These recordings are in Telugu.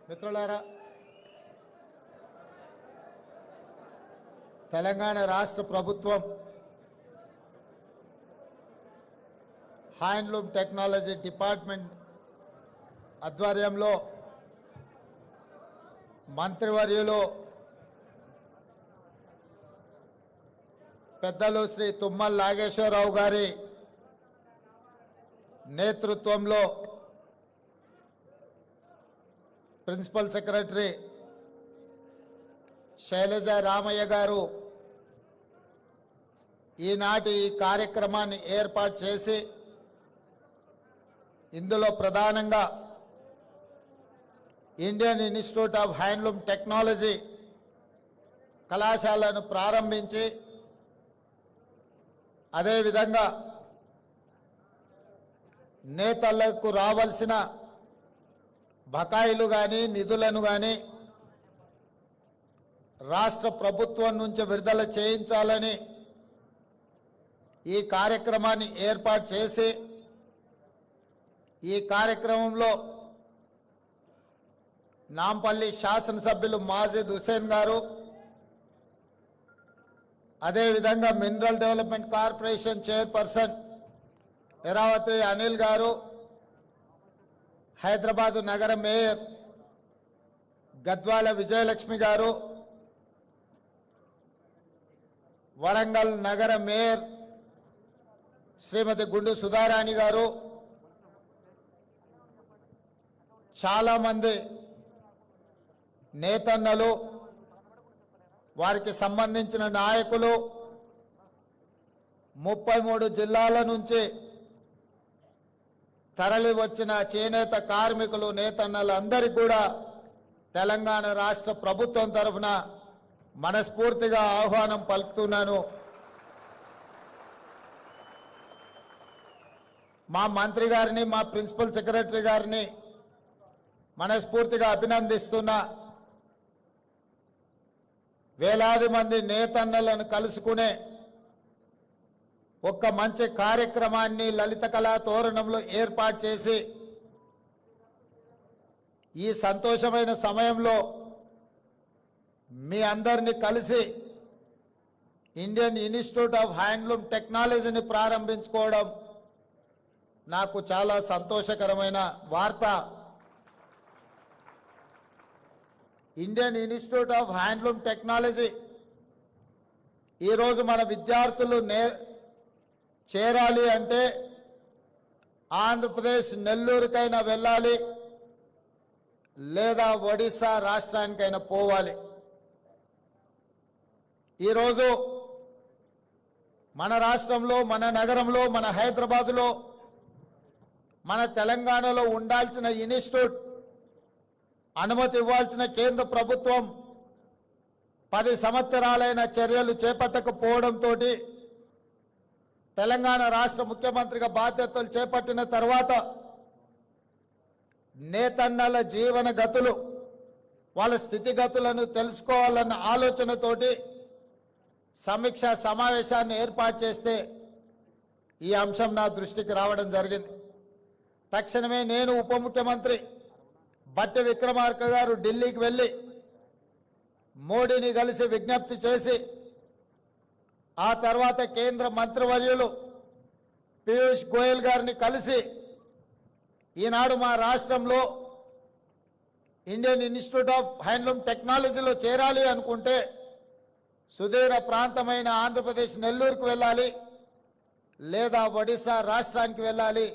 మిత్రులారా, తెలంగాణ రాష్ట్ర ప్రభుత్వం హ్యాండ్లూమ్ టెక్నాలజీ డిపార్ట్మెంట్ ఆధ్వర్యంలో మంత్రివర్యులు పెద్దలు శ్రీ తుమ్మల నాగేశ్వరరావు గారి నేతృత్వంలో ప్రిన్సిపల్ సెక్రటరీ శైలజ రామయ్య గారు ఈనాటి ఈ కార్యక్రమాన్ని ఏర్పాటు చేసి ఇందులో ప్రధానంగా Indian institute of handloom technology కళాశాలను ప్రారంభించి అదేవిధంగా నేతలకు రావాల్సిన బకాయిలు కానీ నిధులను కానీ రాష్ట్ర ప్రభుత్వం నుంచి విడుదల చేయించాలని ఈ కార్యక్రమాన్ని ఏర్పాటు చేసి ఈ కార్యక్రమంలో నాంపల్లి శాసనసభ్యులు మాజిద్ హుసేన్ గారు, అదేవిధంగా mineral development corporation chairperson Eravathi Anil గారు, హైదరాబాదు నగర మేయర్ గద్వాల విజయలక్ష్మి గారు, వరంగల్ నగర మేయర్ శ్రీమతి గుండు సుధారాణి గారు, చాలామంది నేతన్నలు, వారికి సంబంధించిన నాయకులు, 33 జిల్లాల నుంచి తరలి వచ్చిన చేనేత కార్మికులు, నేతన్నలు అందరికీ కూడా తెలంగాణ రాష్ట్ర ప్రభుత్వం తరఫున మనస్ఫూర్తిగా ఆహ్వానం పలుకుతున్నాను. మా మంత్రి గారిని, మా ప్రిన్సిపల్ సెక్రటరీ గారిని మనస్ఫూర్తిగా అభినందిస్తున్నా. వేలాది మంది నేతన్నలను కలుసుకునే ఒక్క మంచి కార్యక్రమాన్ని లలిత కళా తోరణంలో ఏర్పాటు చేసి ఈ సంతోషమైన సమయంలో మీ అందరినీ కలిసి ఇండియన్ ఇన్స్టిట్యూట్ ఆఫ్ హ్యాండ్లూమ్ టెక్నాలజీని ప్రారంభించుకోవడం నాకు చాలా సంతోషకరమైన వార్త. Indian institute of handloom technology ఈరోజు మన విద్యార్థులు చేరాలి అంటే ఆంధ్రప్రదేశ్ నెల్లూరుకైనా వెళ్ళాలి, లేదా ఒడిశా రాష్ట్రానికైనా పోవాలి. ఈరోజు మన రాష్ట్రంలో, మన నగరంలో, మన హైదరాబాదులో, మన తెలంగాణలో ఉండాల్సిన ఇన్స్టిట్యూట్ అనుమతి ఇవ్వాల్సిన కేంద్ర ప్రభుత్వం 10 సంవత్సరాలైన చర్యలు చేపట్టకపోవడంతో తెలంగాణ రాష్ట్ర ముఖ్యమంత్రిగా బాధ్యతలు చేపట్టిన తర్వాత నేతన్నల జీవన గతులు, వాళ్ళ స్థితిగతులను తెలుసుకోవాలన్న ఆలోచనతోటి సమీక్షా సమావేశాన్ని ఏర్పాటు చేస్తే ఈ అంశం నా దృష్టికి రావడం జరిగింది. తక్షణమే నేను ఉప ముఖ్యమంత్రి బట్టి విక్రమార్క గారు ఢిల్లీకి వెళ్ళి మోడీని కలిసి విజ్ఞప్తి చేసి, ఆ తర్వాత కేంద్ర మంత్రివర్యులు పీయూష్ గోయల్ గారిని కలిసి ఈనాడు మా రాష్ట్రంలో ఇండియన్ ఇన్స్టిట్యూట్ ఆఫ్ హ్యాండ్లూమ్ టెక్నాలజీలో చేరాలి అనుకుంటే సుదూర ప్రాంతమైన ఆంధ్రప్రదేశ్ నెల్లూరుకు వెళ్ళాలి, లేదా ఒడిశా రాష్ట్రానికి వెళ్ళాలి.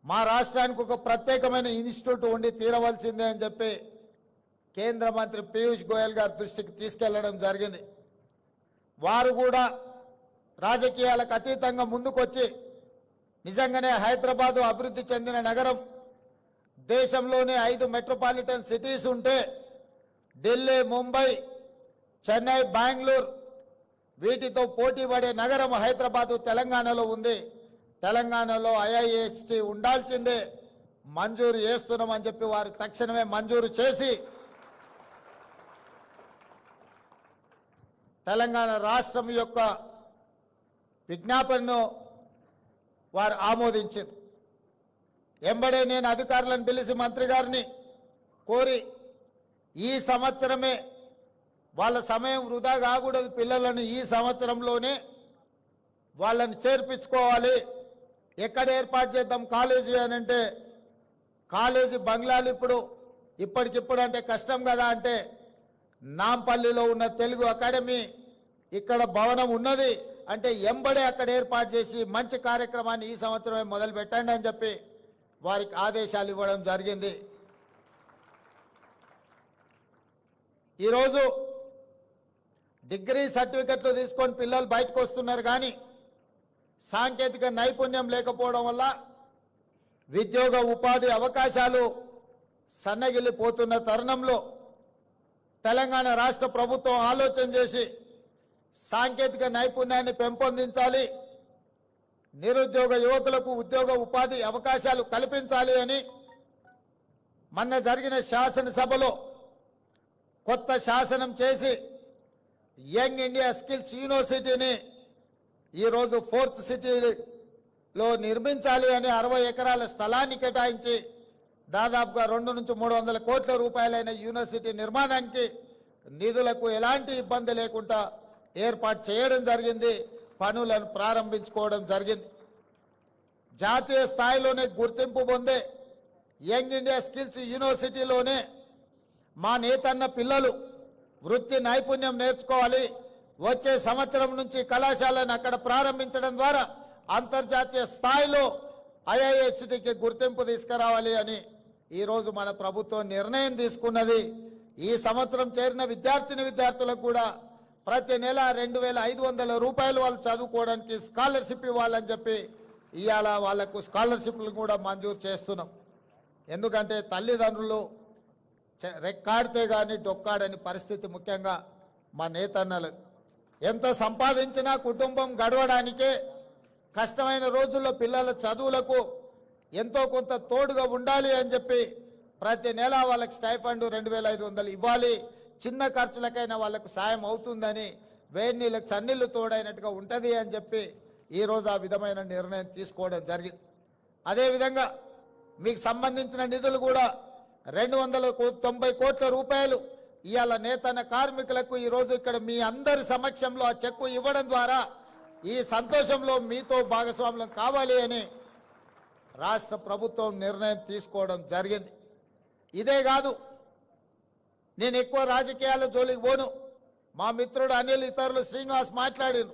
మా రాష్ట్రానికి ఒక ప్రత్యేకమైన ఇన్స్టిట్యూట్ ఉండి తీరవలసిందే అని చెప్పి కేంద్ర మంత్రి పీయూష్ గోయల్ గారి దృష్టికి తీసుకెళ్లడం జరిగింది. వారు కూడా రాజకీయాలకు అతీతంగా ముందుకొచ్చి నిజంగానే హైదరాబాదు అభివృద్ధి చెందిన నగరం, దేశంలోనే 5 మెట్రోపాలిటన్ సిటీస్ ఉంటే ఢిల్లీ, ముంబై, చెన్నై, బెంగళూరు వీటితో పోటీ పడే నగరం హైదరాబాదు తెలంగాణలో ఉంది. తెలంగాణలో IIST ఉండాల్సిందే, మంజూరు చేస్తున్నామని చెప్పి వారు తక్షణమే మంజూరు చేసి తెలంగాణ రాష్ట్రం యొక్క విజ్ఞాపనను వారు ఆమోదించారు. ఎంబడే నేను అధికారులను పిలిచి మంత్రి గారిని కోరి ఈ సంవత్సరమే వాళ్ళ సమయం వృధా కాకూడదు, పిల్లలను ఈ సంవత్సరంలోనే వాళ్ళని చేర్పించుకోవాలి. ఎక్కడ ఏర్పాటు చేద్దాం కాలేజీ అని అంటే కాలేజీ బంగ్లాలు ఇప్పటికిప్పుడు అంటే కష్టం కదా అంటే నాంపల్లిలో ఉన్న తెలుగు అకాడమీ ఇక్కడ భవనం ఉన్నది అంటే ఎంబడే అక్కడ ఏర్పాటు చేసి మంచి కార్యక్రమాన్ని ఈ సంవత్సరమే మొదలు పెట్టండి అని చెప్పి వారికి ఆదేశాలు ఇవ్వడం జరిగింది. ఈరోజు డిగ్రీ సర్టిఫికెట్లు తీసుకొని పిల్లలు బయటకు వస్తున్నారు, కానీ సాంకేతిక నైపుణ్యం లేకపోవడం వల్ల ఉద్యోగ ఉపాధి అవకాశాలు సన్నగిల్లిపోతున్న తరుణంలో తెలంగాణ రాష్ట్ర ప్రభుత్వం ఆలోచన చేసి సాంకేతిక నైపుణ్యాన్ని పెంపొందించాలి, నిరుద్యోగ యువకులకు ఉద్యోగ ఉపాధి అవకాశాలు కల్పించాలి అని మొన్న జరిగిన శాసనసభలో కొత్త శాసనం చేసి యంగ్ ఇండియా స్కిల్స్ యూనివర్సిటీని ఈరోజు 4th సిటీలో నిర్మించాలి అని 60 ఎకరాల స్థలాన్ని కేటాయించి దాదాపుగా 200 నుంచి 300 కోట్ల రూపాయలైన యూనివర్సిటీ నిర్మాణానికి నిధులకు ఎలాంటి ఇబ్బంది లేకుండా ఏర్పాటు చేయడం జరిగింది, పనులను ప్రారంభించుకోవడం జరిగింది. జాతీయ స్థాయిలోనే గుర్తింపు పొందే యంగ్ ఇండియా స్కిల్స్ యూనివర్సిటీలోనే మా నేతన్న పిల్లలు వృత్తి నైపుణ్యం నేర్చుకోవాలి. వచ్చే సంవత్సరం నుంచి కళాశాలను అక్కడ ప్రారంభించడం ద్వారా అంతర్జాతీయ స్థాయిలో IIHTకి గుర్తింపు తీసుకురావాలి అని ఈరోజు మన ప్రభుత్వం నిర్ణయం తీసుకున్నది. ఈ సంవత్సరం చేరిన విద్యార్థులకు కూడా ప్రతి నెల 2500 రూపాయలు వాళ్ళు చదువుకోవడానికి స్కాలర్షిప్ ఇవ్వాలని చెప్పి ఇవాళ వాళ్లకు స్కాలర్షిప్లు కూడా మంజూరు చేస్తున్నాం. ఎందుకంటే తల్లిదండ్రులు రెక్కాడితే కానీ డొక్కాడని పరిస్థితి, ముఖ్యంగా మా నేతన్నలు ఎంత సంపాదించినా కుటుంబం గడవడానికే కష్టమైన రోజుల్లో పిల్లల చదువులకు ఎంతో కొంత తోడుగా ఉండాలి అని చెప్పి ప్రతి నెల వాళ్ళకి స్టైఫండ్ 2500 ఇవ్వాలి, చిన్న ఖర్చులకైనా వాళ్ళకు సాయం అవుతుందని, వేడి నీళ్ళకి చన్నీళ్ళు తోడైనట్టుగా ఉంటుంది అని చెప్పి ఈరోజు ఆ విధమైన నిర్ణయం తీసుకోవడం జరిగింది. అదేవిధంగా మీకు సంబంధించిన నిధులు కూడా 290 కోట్ల రూపాయలు ఇవాళ నేతన్న కార్మికులకు ఈరోజు ఇక్కడ మీ అందరి సమక్షంలో ఆ చెక్కు ఇవ్వడం ద్వారా ఈ సంతోషంలో మీతో భాగస్వామ్యం కావాలి అని రాష్ట్ర ప్రభుత్వం నిర్ణయం తీసుకోవడం జరిగింది. ఇదే కాదు, నేను ఎక్కువ రాజకీయాల జోలికి పోను. మా మిత్రుడు అనిల్, ఇతరులు శ్రీనివాస్ మాట్లాడారు.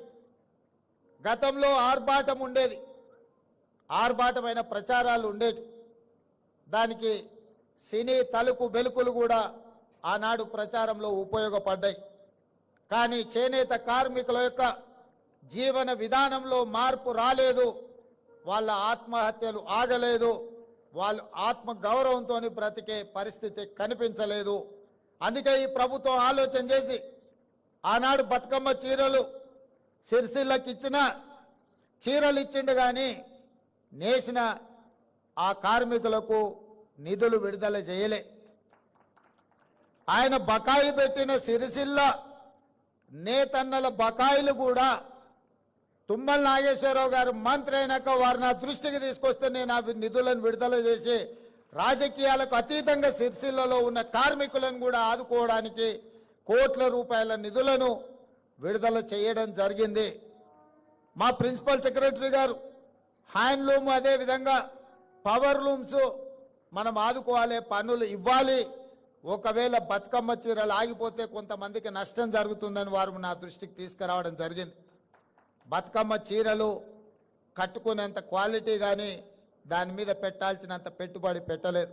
గతంలో ఆర్భాటం ఉండేది, ఆర్భాటమైన ప్రచారాలు ఉండేవి. దానికి సినీ తలుపు బెలుకులు కూడా ఆనాడు ప్రచారంలో ఉపయోగపడ్డాయి. కానీ చేనేత కార్మికుల యొక్క జీవన విధానంలో మార్పు రాలేదు, వాళ్ళ ఆత్మహత్యలు ఆగలేదు, వాళ్ళు ఆత్మ గౌరవంతో బ్రతికే పరిస్థితి కనిపించలేదు. అందుకే ఈ ప్రభుత్వం ఆలోచన చేసి ఆనాడు బతుకమ్మ చీరలు సిరిసిల్లకి ఇచ్చిన చీరలు ఇచ్చిండు, కానీ నేసిన ఆ కార్మికులకు నిధులు విడుదల చేయలే. ఆయన బకాయి పెట్టిన సిరిసిల్ల నేతన్నల బకాయిలు కూడా తుమ్మల నాగేశ్వరరావు గారు మంత్రి అయినాక వారు నా దృష్టికి తీసుకొస్తే నేను ఆ నిధులను విడుదల చేసి రాజకీయాలకు అతీతంగా సిరిసిల్లలో ఉన్న కార్మికులను కూడా ఆదుకోవడానికి కోట్ల రూపాయల నిధులను విడుదల చేయడం జరిగింది. మా ప్రిన్సిపల్ సెక్రటరీ గారు హ్యాండ్లూమ్, అదేవిధంగా పవర్ లూమ్స్ మనం ఆదుకోవాలి, పన్నులు ఇవ్వాలి. ఒకవేళ బతుకమ్మ చీరలు ఆగిపోతే కొంతమందికి నష్టం జరుగుతుందని వారు నా దృష్టికి తీసుకురావడం జరిగింది. బతుకమ్మ చీరలు కట్టుకునేంత క్వాలిటీ కానీ దాని మీద పెట్టాల్సినంత పెట్టుబడి పెట్టలేదు.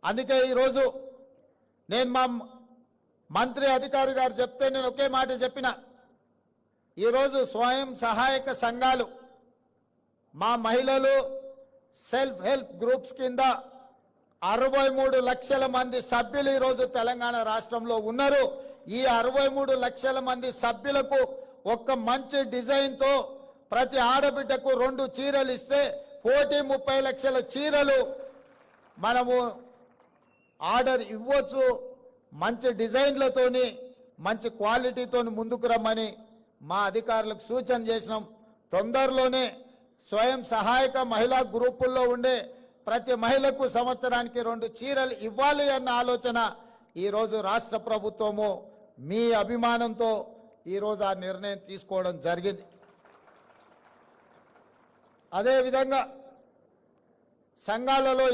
అందుకే ఈరోజు నేను మా మంత్రి అధికారి గారు చెప్తే నేను ఒకే మాట చెప్పిన, ఈరోజు స్వయం సహాయక సంఘాలు, మా మహిళలు సెల్ఫ్ హెల్ప్ గ్రూప్స్ కింద 63 లక్షల మంది సభ్యులు ఈరోజు తెలంగాణ రాష్ట్రంలో ఉన్నారు. ఈ 63 లక్షల మంది సభ్యులకు ఒక్క మంచి డిజైన్తో ప్రతి ఆడబిడ్డకు 2 చీరలు ఇస్తే 30 లక్షల చీరలు మనము ఆర్డర్ ఇవ్వచ్చు. మంచి డిజైన్లతోని మంచి క్వాలిటీతోని ముందుకు రమ్మని మా అధికారులకు సూచన చేసినాం. తొందరలోనే స్వయం సహాయక మహిళా గ్రూపుల్లో ఉండే ప్రతి మహిళకు సంవత్సరానికి 2 చీరలు ఇవ్వాలి అన్న ఆలోచన ఈరోజు రాష్ట్ర ప్రభుత్వము మీ అభిమానంతో ఈరోజు ఆ నిర్ణయం తీసుకోవడం జరిగింది. అదేవిధంగా సంఘాలలో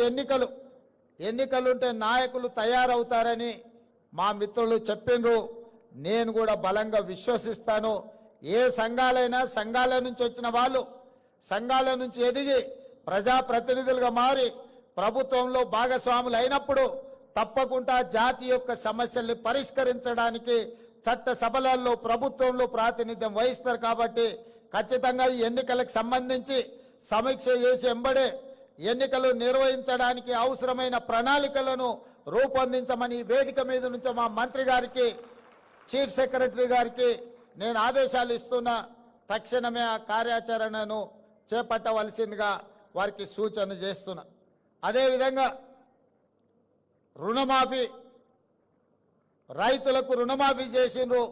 ఎన్నికలుంటే నాయకులు తయారవుతారని మా మిత్రులు చెప్పిండ్రు. నేను కూడా బలంగా విశ్వసిస్తాను. ఏ సంఘాలైనా సంఘాల నుంచి వచ్చిన వాళ్ళు సంఘాల నుంచి ఎదిగి ప్రజాప్రతినిధులుగా మారి ప్రభుత్వంలో భాగస్వాములు అయినప్పుడు తప్పకుండా జాతి యొక్క సమస్యల్ని పరిష్కరించడానికి చట్ట సభలలో ప్రభుత్వంలో ప్రాతినిధ్యం వహిస్తారు. కాబట్టి ఖచ్చితంగా ఈ ఎన్నికలకు సంబంధించి సమీక్ష చేసి ఎంబడే ఎన్నికలు నిర్వహించడానికి అవసరమైన ప్రణాళికలను రూపొందించమని వేదిక మీద నుంచి మా మంత్రి గారికి చీఫ్ సెక్రటరీ గారికి నేను ఆదేశాలు ఇస్తున్నా. తక్షణమే ఆ కార్యాచరణను చేపట్టవలసిందిగా వారికి సూచన చేస్తున్నా. అదేవిధంగా రుణమాఫీ, రైతులకు రుణమాఫీ చేసిండ్రు,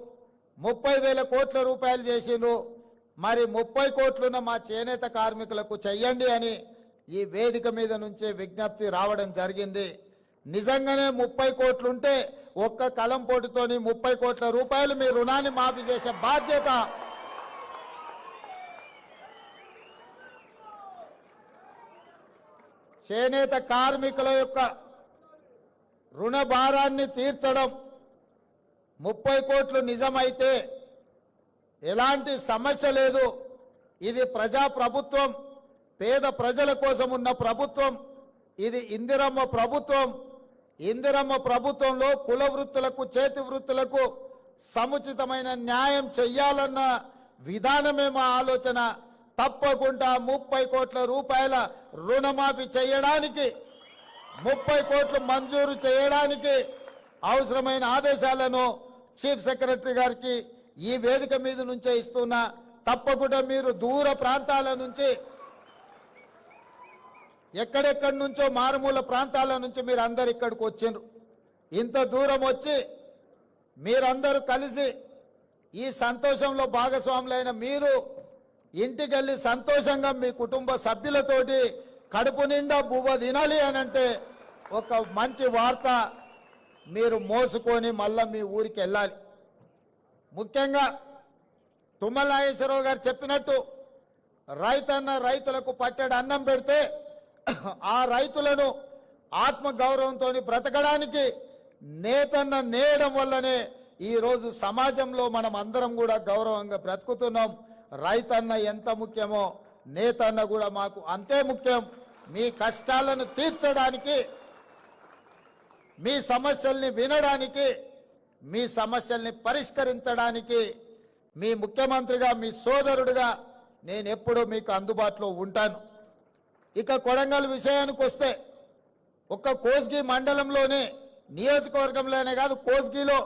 30,000 కోట్ల రూపాయలు చేసిండ్రు. మరి 30 కోట్లున్న మా చేనేత కార్మికులకు చెయ్యండి అని ఈ వేదిక మీద నుంచే విజ్ఞప్తి రావడం జరిగింది. నిజంగానే 30 కోట్లుంటే ఒక్క కలంపోటుతోని 30 కోట్ల రూపాయలు మీ రుణాన్ని మాఫీ చేసే బాధ్యత చేనేత కార్మికుల యొక్క రుణ భారాన్ని తీర్చడం 30 కోట్లు నిజమైతే ఎలాంటి సమస్య లేదు. ఇది ప్రజా ప్రభుత్వం, పేద ప్రజల కోసం ఉన్న ప్రభుత్వం. ఇది ఇందిరమ్మ ప్రభుత్వం. ఇందిరమ్మ ప్రభుత్వంలో కుల వృత్తులకు చేతి వృత్తులకు సముచితమైన న్యాయం చెయ్యాలన్న విధానమే మా ఆలోచన. తప్పకుండా 30 కోట్ల రూపాయల రుణమాఫీ చేయడానికి 30 కోట్లు మంజూరు చేయడానికి అవసరమైన ఆదేశాలను చీఫ్ సెక్రటరీ గారికి ఈ వేదిక మీద నుంచే ఇస్తున్నా. తప్పకుండా మీరు దూర ప్రాంతాల నుంచి ఎక్కడెక్కడి నుంచో మారుమూల ప్రాంతాల నుంచి మీరు అందరు ఇక్కడికి వచ్చిండ్రు. ఇంత దూరం వచ్చి మీరందరూ కలిసి ఈ సంతోషంలో భాగస్వాములైన మీరు ఇంటికెళ్ళి సంతోషంగా మీ కుటుంబ సభ్యులతోటి కడుపు నిండా బువ్వ తినాలి అనంటే ఒక మంచి వార్త మీరు మోసుకొని మళ్ళా మీ ఊరికి వెళ్ళాలి. ముఖ్యంగా తుమ్మల నాగేశ్వరరావు గారు చెప్పినట్టు రైతులకు పట్టెడు అన్నం పెడితే ఆ రైతులను ఆత్మగౌరవంతో బ్రతకడానికి నేతన్న నేయడం వల్లనే ఈరోజు సమాజంలో మనం అందరం కూడా గౌరవంగా బ్రతుకుతున్నాం. రైతన్న ఎంత ముఖ్యమో నేతన్న కూడా మాకు అంతే ముఖ్యం. మీ కష్టాలను తీర్చడానికి, మీ సమస్యల్ని వినడానికి, మీ సమస్యల్ని పరిష్కరించడానికి మీ ముఖ్యమంత్రిగా, మీ సోదరుడిగా నేను ఎప్పుడూ మీకు అందుబాటులో ఉంటాను. ఇక కొడంగల్ విషయానికి వస్తే ఒక్క కోస్గి మండలంలోనే, నియోజకవర్గంలోనే కాదు, కోస్గిలో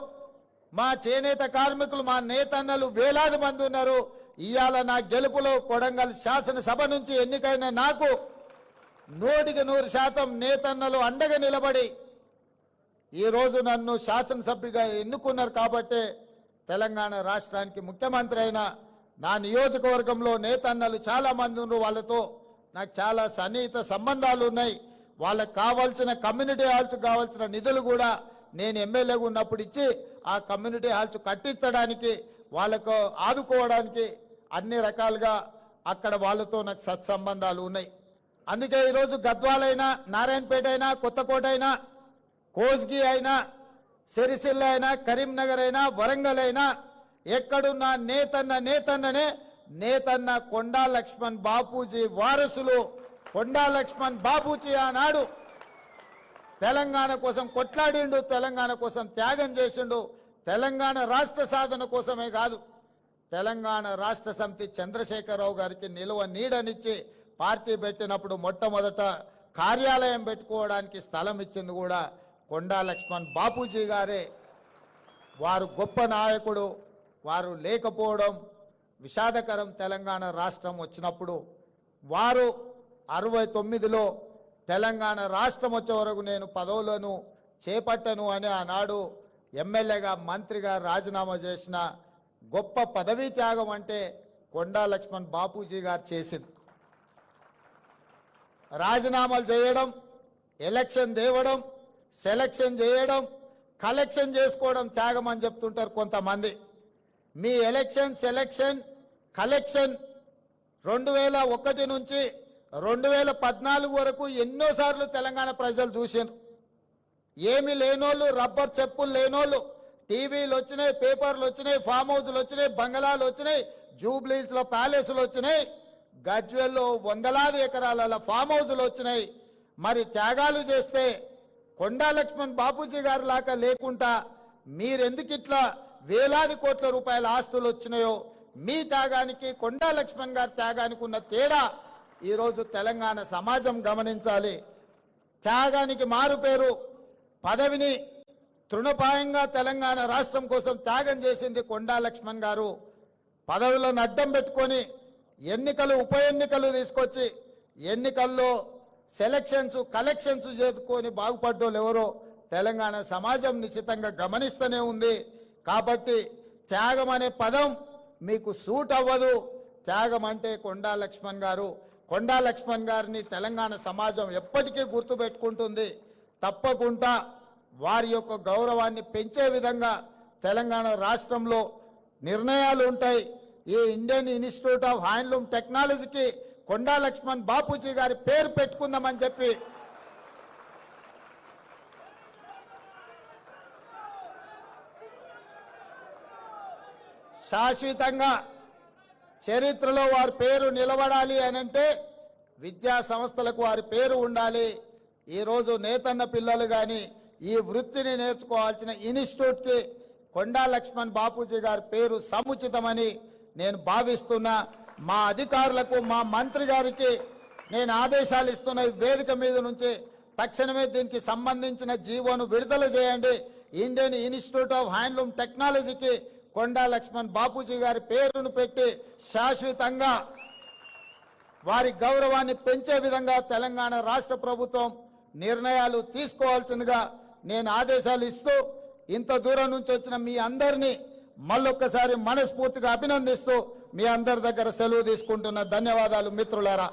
మా చేనేత కార్మికులు, మా నేతన్నలు వేలాది మంది ఉన్నారు. ఇవాళ నా గెలుపులో కొడంగల్ శాసనసభ నుంచి ఎన్నికైన నాకు 100% నేతన్నలు అండగా నిలబడి ఈరోజు నన్ను శాసనసభ్యుగా ఎన్నుకున్నారు. కాబట్టి తెలంగాణ రాష్ట్రానికి ముఖ్యమంత్రి అయిన నా నియోజకవర్గంలో నేతన్నలు చాలా మంది ఉన్నారు. వాళ్ళతో నాకు చాలా సన్నిహిత సంబంధాలు ఉన్నాయి. వాళ్ళకు కావాల్సిన కమ్యూనిటీ హాల్స్ కావాల్సిన నిధులు కూడా నేను ఎమ్మెల్యేగా ఉన్నప్పుడు ఇచ్చి ఆ కమ్యూనిటీ హాల్స్ కట్టించడానికి, వాళ్ళకు ఆదుకోవడానికి అన్ని రకాలుగా అక్కడ వాళ్ళతో నాకు సత్సంబంధాలు ఉన్నాయి. అందుకే ఈరోజు గద్వాలైనా, నారాయణపేట అయినా, కొత్తకోట అయినా, కోస్గి అయినా, సిరిసిల్ల అయినా, కరీంనగర్ అయినా, వరంగల్ అయినా ఎక్కడున్న నేతన్ననే నేతన్న కొండా లక్ష్మణ్ బాపూజీ వారసులు. కొండా లక్ష్మణ్ బాపూజీ ఆనాడు తెలంగాణ కోసం కొట్లాడిండు, తెలంగాణ కోసం త్యాగం చేసిండు. తెలంగాణ రాష్ట్ర సాధన కోసమే కాదు, తెలంగాణ రాష్ట్ర సమితి చంద్రశేఖరరావు గారికి నిలువ నీడనిచ్చి పార్టీ పెట్టినప్పుడు మొట్టమొదట కార్యాలయం పెట్టుకోవడానికి స్థలం ఇచ్చింది కూడా కొండా లక్ష్మణ్ బాపూజీ గారే. వారు గొప్ప నాయకుడు. వారు లేకపోవడం విషాదకరం. తెలంగాణ రాష్ట్రం వచ్చినప్పుడు వారు 69లో తెలంగాణ రాష్ట్రం వచ్చే వరకు నేను పదవులను చేపట్టను అని ఆనాడు ఎమ్మెల్యేగా, మంత్రిగా రాజీనామా చేసిన గొప్ప పదవీ త్యాగం అంటే కొండా లక్ష్మణ్ బాపూజీ గారు చేసింది. రాజీనామాలు చేయడం, ఎలక్షన్ తేవడం, సెలక్షన్ చేయడం, కలెక్షన్ చేసుకోవడం త్యాగం అని చెప్తుంటారు కొంతమంది. మీ ఎలక్షన్, సెలక్షన్, కలెక్షన్ 2001 నుంచి 2014 వరకు ఎన్నోసార్లు తెలంగాణ ప్రజలు చూశారు. ఏమి లేనోళ్ళు, రబ్బర్ చెప్పులు లేనోళ్ళు, టీవీలు వచ్చినాయి, పేపర్లు వచ్చినాయి, ఫామ్ హౌస్లు వచ్చినాయి, బంగళాలు వచ్చినాయి, జూబ్లీస్లో ప్యాలెస్లు వచ్చినాయి, గజ్వెల్లో వందలాది ఎకరాల ఫామ్ హౌస్లు వచ్చినాయి. మరి త్యాగాలు చేస్తే కొండా లక్ష్మణ్ బాపూజీ గారి లాగా లేకుండా మీరెందుకు ఇట్లా వేలాది కోట్ల రూపాయల ఆస్తులు వచ్చినాయో, మీ త్యాగానికి కొండా లక్ష్మణ్ గారి త్యాగానికి ఉన్న తేడా ఈరోజు తెలంగాణ సమాజం గమనించాలి. త్యాగానికి మారు పేరు పదవిని తృణపాయంగా తెలంగాణ రాష్ట్రం కోసం త్యాగం చేసింది కొండా లక్ష్మణ్ గారు. పదవులను అడ్డం పెట్టుకొని ఎన్నికలు, ఉప ఎన్నికలు తీసుకొచ్చి ఎన్నికల్లో సెలక్షన్స్, కలెక్షన్స్ చేసుకొని బాగుపడ్డోళ్ళు ఎవరో తెలంగాణ సమాజం నిశ్చితంగా గమనిస్తూనే ఉంది. కాబట్టి త్యాగం అనే పదం మీకు సూట్ అవ్వదు. త్యాగం అంటే కొండా లక్ష్మణ్ గారు. కొండా లక్ష్మణ్ గారిని తెలంగాణ సమాజం ఎప్పటికీ గుర్తుపెట్టుకుంటుంది. తప్పకుండా వారి యొక్క గౌరవాన్ని పెంచే విధంగా తెలంగాణ రాష్ట్రంలో నిర్ణయాలు ఉంటాయి. ఈ ఇండియన్ ఇన్స్టిట్యూట్ ఆఫ్ హ్యాండ్లూమ్ టెక్నాలజీకి కొండా లక్ష్మణ్ బాపూజీ గారి పేరు పెట్టుకుందామని చెప్పి శాశ్వతంగా చరిత్రలో వారి పేరు నిలబడాలి అనంటే విద్యా సంస్థలకు వారి పేరు ఉండాలి. ఈరోజు నేతన్న పిల్లలు కానీ ఈ వృత్తిని నేర్చుకోవాల్సిన ఇన్స్టిట్యూట్కి కొండా లక్ష్మణ్ బాపూజీ గారి పేరు సముచితమని నేను భావిస్తున్నా. మా అధికారులకు, మా మంత్రి గారికి నేను ఆదేశాలు ఇస్తున్న ఈ వేదిక మీద నుంచి తక్షణమే దీనికి సంబంధించిన జీవోను విడుదల చేయండి. ఇండియన్ ఇన్స్టిట్యూట్ ఆఫ్ హ్యాండ్లూమ్ టెక్నాలజీకి కొండా లక్ష్మణ్ బాపూజీ గారి పేరును పెట్టి శాశ్వతంగా వారి గౌరవాన్ని పెంచే విధంగా తెలంగాణ రాష్ట్ర ప్రభుత్వం నిర్ణయాలు తీసుకోవాల్సిందిగా నేను ఆదేశాలు ఇస్తూ, ఇంత దూరం నుంచి వచ్చిన మీ అందరినీ మళ్ళొక్కసారి మనస్ఫూర్తిగా అభినందిస్తూ మీ అందరి దగ్గర సెలవు తీసుకుంటున్న ధన్యవాదాలు మిత్రులారా.